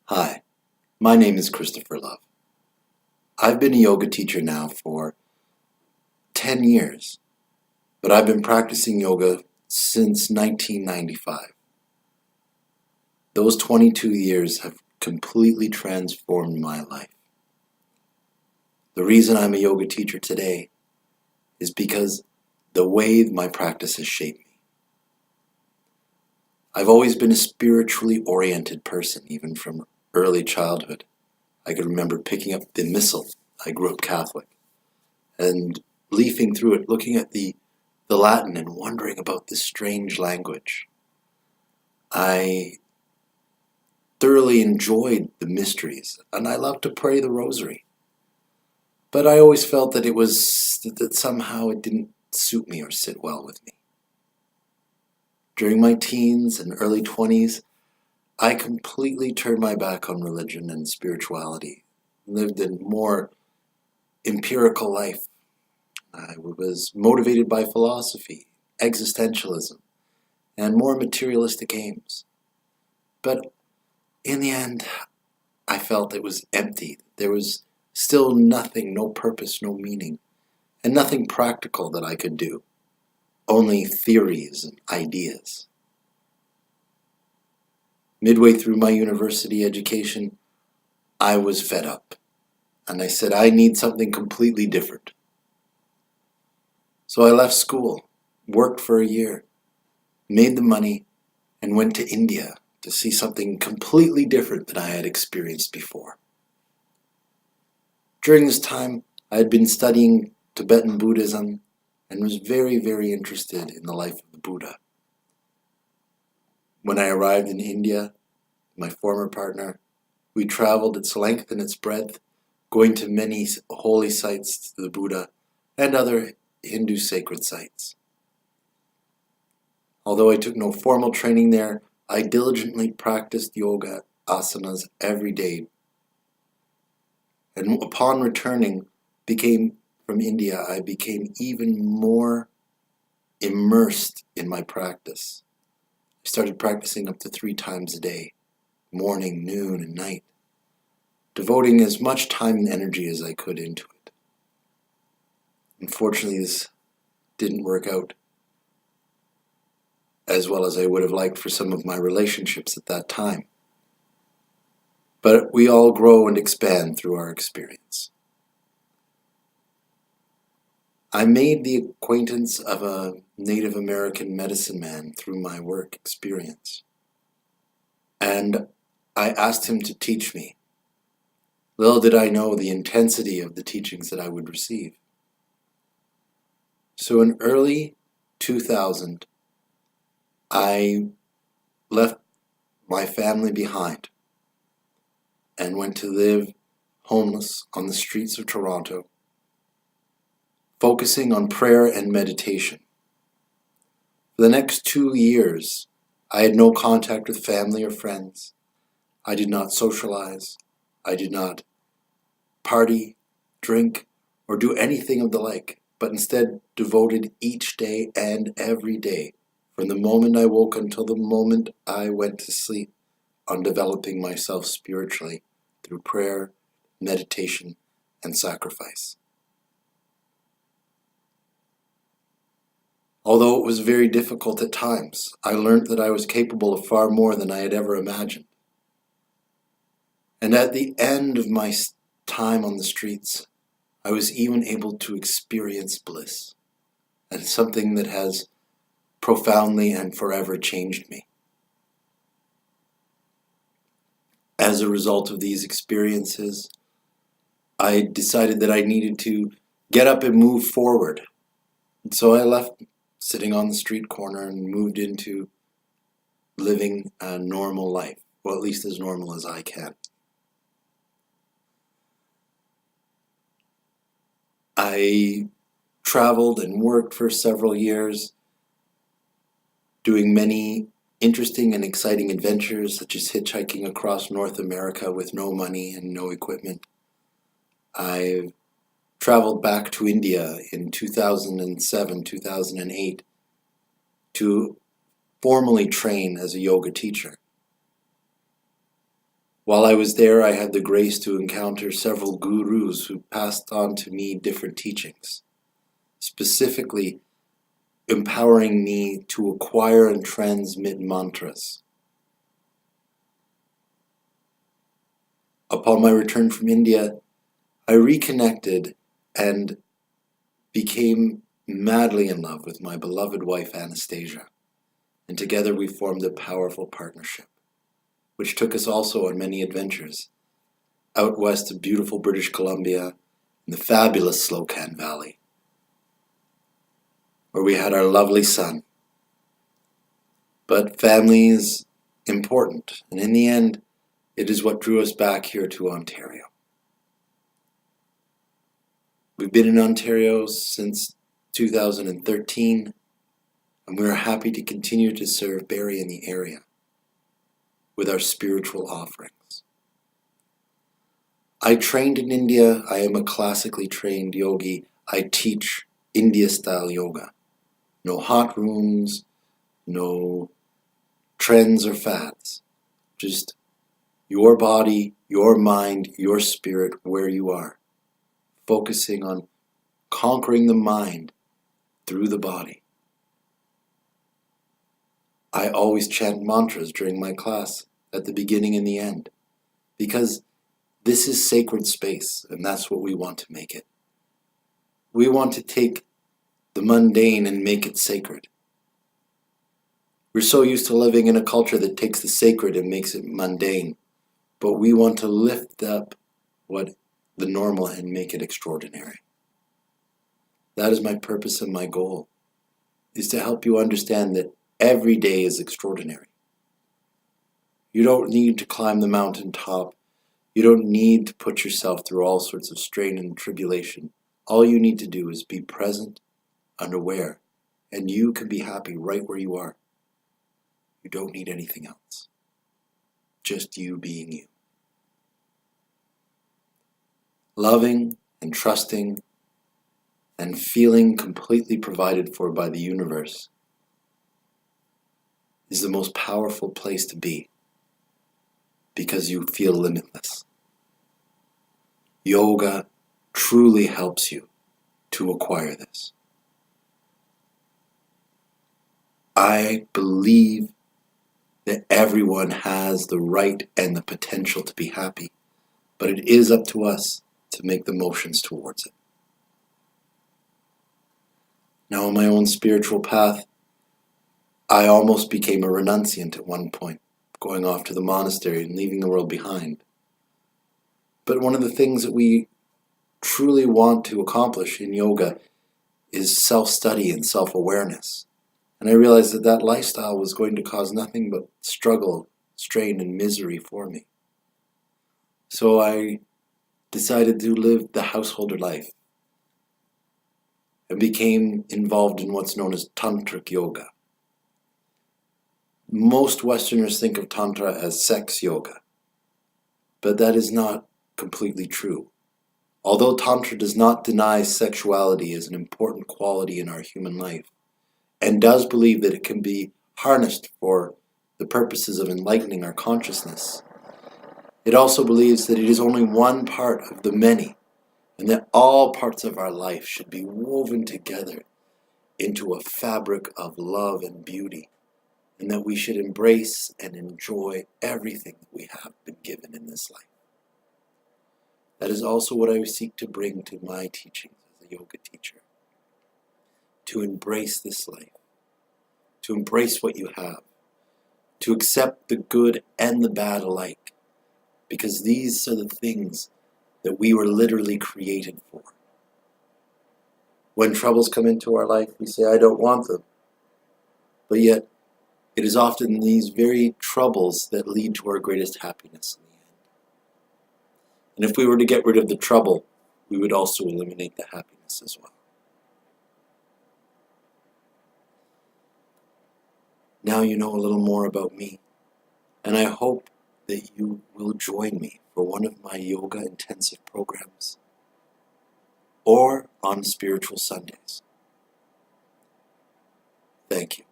Hi, my name is Christopher Love. I've been a yoga teacher now for 10 years, but I've been practicing yoga since 1995. Those 22 years have completely transformed my life. The reason I'm a yoga teacher today is because the way my practice has shaped me. I've always been a spiritually oriented person, even from early childhood. I can remember picking up the Missal. I grew up Catholic. And leafing through it, looking at the Latin and wondering about this strange language. I thoroughly enjoyed the mysteries, and I loved to pray the rosary. But I always felt that that somehow it didn't suit me or sit well with me. During my teens and early 20s, I completely turned my back on religion and spirituality, lived a more empirical life. I was motivated by philosophy, existentialism, and more materialistic aims. But in the end, I felt it was empty. There was still nothing, no purpose, no meaning, and nothing practical that I could do. Only theories and ideas. Midway through my university education, I was fed up, and I said, I need something completely different. So I left school, worked for a year, made the money, and went to India to see something completely different than I had experienced before. During this time, I had been studying Tibetan Buddhism and was very, very interested in the life of the Buddha. When I arrived in India, my former partner, we traveled its length and its breadth, going to many holy sites to the Buddha and other Hindu sacred sites. Although I took no formal training there, I diligently practiced yoga asanas every day. And upon returning from India, I became even more immersed in my practice. I started practicing up to 3 times a day, morning, noon, and night, devoting as much time and energy as I could into it. Unfortunately, this didn't work out as well as I would have liked for some of my relationships at that time. But we all grow and expand through our experience. I made the acquaintance of a Native American medicine man through my work experience. And I asked him to teach me. Little did I know the intensity of the teachings that I would receive. So in early 2000, I left my family behind and went to live homeless on the streets of Toronto, focusing on prayer and meditation. For the next 2 years, I had no contact with family or friends. I did not socialize. I did not party, drink, or do anything of the like, but instead devoted each day and every day, from the moment I woke until the moment I went to sleep, on developing myself spiritually through prayer, meditation, and sacrifice. Although it was very difficult at times, I learned that I was capable of far more than I had ever imagined. And at the end of my time on the streets, I was even able to experience bliss, and something that has profoundly and forever changed me. As a result of these experiences, I decided that I needed to get up and move forward. And so I left sitting on the street corner and moved into living a normal life, well, at least as normal as I can. I traveled and worked for several years, doing many interesting and exciting adventures, such as hitchhiking across North America with no money and no equipment. I traveled back to India in 2007, 2008 to formally train as a yoga teacher. While I was there, I had the grace to encounter several gurus who passed on to me different teachings, specifically empowering me to acquire and transmit mantras. Upon my return from India, I reconnected and became madly in love with my beloved wife Anastasia, and together we formed a powerful partnership, which took us also on many adventures, out west of beautiful British Columbia, in the fabulous Slocan Valley, where we had our lovely son. But family is important, and in the end, it is what drew us back here to Ontario. We've been in Ontario since 2013, and we are happy to continue to serve Barrie in the area with our spiritual offerings. I trained in India. I am a classically trained yogi. I teach India-style yoga. No hot rooms, no trends or fads. Just your body, your mind, your spirit, where you are. Focusing on conquering the mind through the body. I always chant mantras during my class at the beginning and the end, because this is sacred space, and that's what we want to make it. We want to take the mundane and make it sacred. We're so used to living in a culture that takes the sacred and makes it mundane, but we want to lift up what the normal and make it extraordinary. That is my purpose and my goal, is to help you understand that every day is extraordinary. You don't need to climb the mountaintop. You don't need to put yourself through all sorts of strain and tribulation. All you need to do is be present, unaware, and you can be happy right where you are. You don't need anything else. Just you being you. Loving and trusting and feeling completely provided for by the universe is the most powerful place to be, because you feel limitless. Yoga truly helps you to acquire this. I believe that everyone has the right and the potential to be happy, but it is up to us to make the motions towards it. Now, on my own spiritual path, I almost became a renunciant at one point, going off to the monastery and leaving the world behind. But one of the things that we truly want to accomplish in yoga is self-study and self-awareness. And I realized that that lifestyle was going to cause nothing but struggle, strain, and misery for me. So I decided to live the householder life and became involved in what's known as tantric yoga. Most Westerners think of Tantra as sex yoga, but that is not completely true. Although Tantra does not deny sexuality as an important quality in our human life, and does believe that it can be harnessed for the purposes of enlightening our consciousness, it also believes that it is only one part of the many, and that all parts of our life should be woven together into a fabric of love and beauty, and that we should embrace and enjoy everything that we have been given in this life. That is also what I seek to bring to my teachings as a yoga teacher. To embrace this life, to embrace what you have, to accept the good and the bad alike, because these are the things that we were literally created for. When troubles come into our life, we say, I don't want them. But yet, it is often these very troubles that lead to our greatest happiness in the end. And if we were to get rid of the trouble, we would also eliminate the happiness as well. Now you know a little more about me, and I hope that you will join me for one of my yoga intensive programs or on Spiritual Sundays. Thank you.